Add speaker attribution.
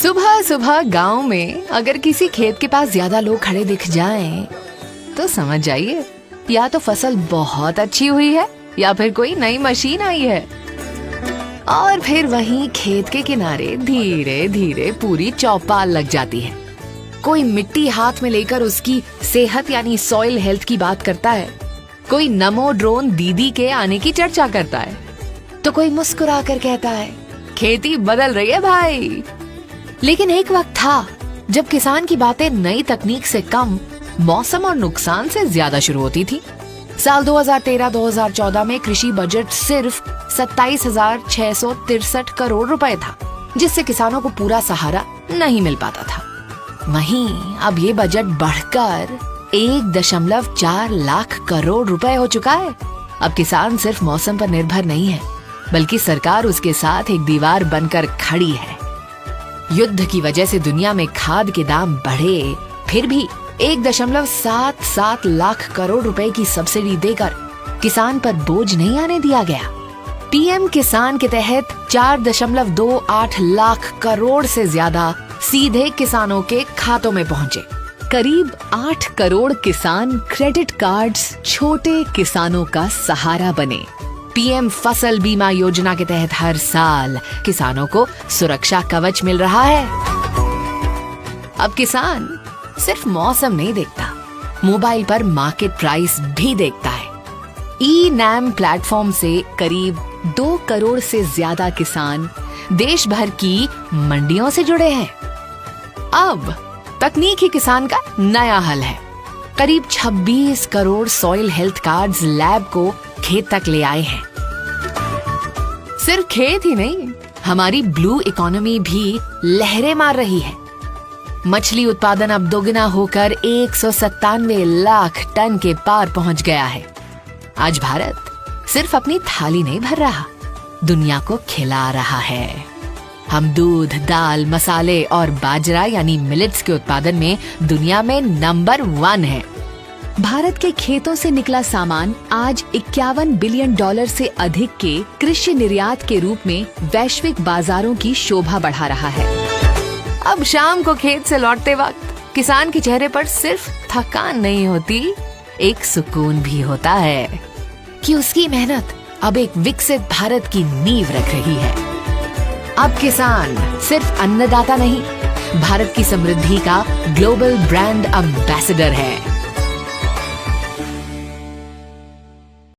Speaker 1: सुबह सुबह गांव में अगर किसी खेत के पास ज्यादा लोग खड़े दिख जाएं, तो समझ जाइए या तो फसल बहुत अच्छी हुई है या फिर कोई नई मशीन आई है। और फिर वहीं खेत के किनारे धीरे धीरे पूरी चौपाल लग जाती है। कोई मिट्टी हाथ में लेकर उसकी सेहत यानी सॉइल हेल्थ की बात करता है, कोई नमो ड्रोन दीदी के आने की चर्चा करता है, तो कोई मुस्कुरा कर कहता है खेती बदल रही है भाई। लेकिन एक वक्त था जब किसान की बातें नई तकनीक से कम मौसम और नुकसान से ज्यादा शुरू होती थी। साल 2013-2014 में कृषि बजट सिर्फ 27,663 करोड़ रुपए था, जिससे किसानों को पूरा सहारा नहीं मिल पाता था। वहीं अब ये बजट बढ़कर 1.4 लाख करोड़ रुपए हो चुका है। अब किसान सिर्फ मौसम पर निर्भर नहीं है, बल्कि सरकार उसके साथ एक दीवार बनकर खड़ी है। युद्ध की वजह से दुनिया में खाद के दाम बढ़े, फिर भी 1.77 लाख करोड़ रुपए की सब्सिडी देकर किसान पर बोझ नहीं आने दिया गया। पीएम किसान के तहत 4.28 लाख करोड़ से ज्यादा सीधे किसानों के खातों में पहुंचे।
Speaker 2: करीब 8 करोड़ किसान क्रेडिट कार्ड्स छोटे किसानों का सहारा बने।
Speaker 1: पीएम फसल बीमा योजना के तहत हर साल किसानों को सुरक्षा कवच मिल रहा है। अब किसान सिर्फ मौसम नहीं देखता, मोबाइल पर मार्केट प्राइस भी देखता है। ई-नैम प्लेटफॉर्म से करीब 2 करोड़ से ज्यादा किसान देश भर की मंडियों से जुड़े हैं। अब तकनीक ही किसान का नया हल है। करीब 26 crore soil health cards lab को खेत तक ले आए हैं। सिर्फ खेत ही नहीं, हमारी ब्लू इकोनॉमी भी लहरें मार रही है। मछली उत्पादन अब दोगुना होकर 197 लाख टन के पार पहुंच गया है। आज भारत सिर्फ अपनी थाली नहीं भर रहा, दुनिया को खिला रहा है। हम दूध, दाल, मसाले और बाजरा यानी मिलेट्स के उत्पादन में दुनिया में नंबर 1 है।
Speaker 2: भारत के खेतों से निकला सामान आज $51 बिलियन से अधिक के कृषि निर्यात के रूप में वैश्विक बाजारों की शोभा बढ़ा रहा है।
Speaker 1: अब शाम को खेत से लौटते वक्त किसान के चेहरे पर सिर्फ थकान नहीं होती, एक सुकून भी होता है कि उसकी मेहनत अब एक विकसित भारत की नींव रख रही है। अब किसान सिर्फ अन्नदाता नहीं, भारत की समृद्धि का ग्लोबल ब्रांड एम्बेसडर है।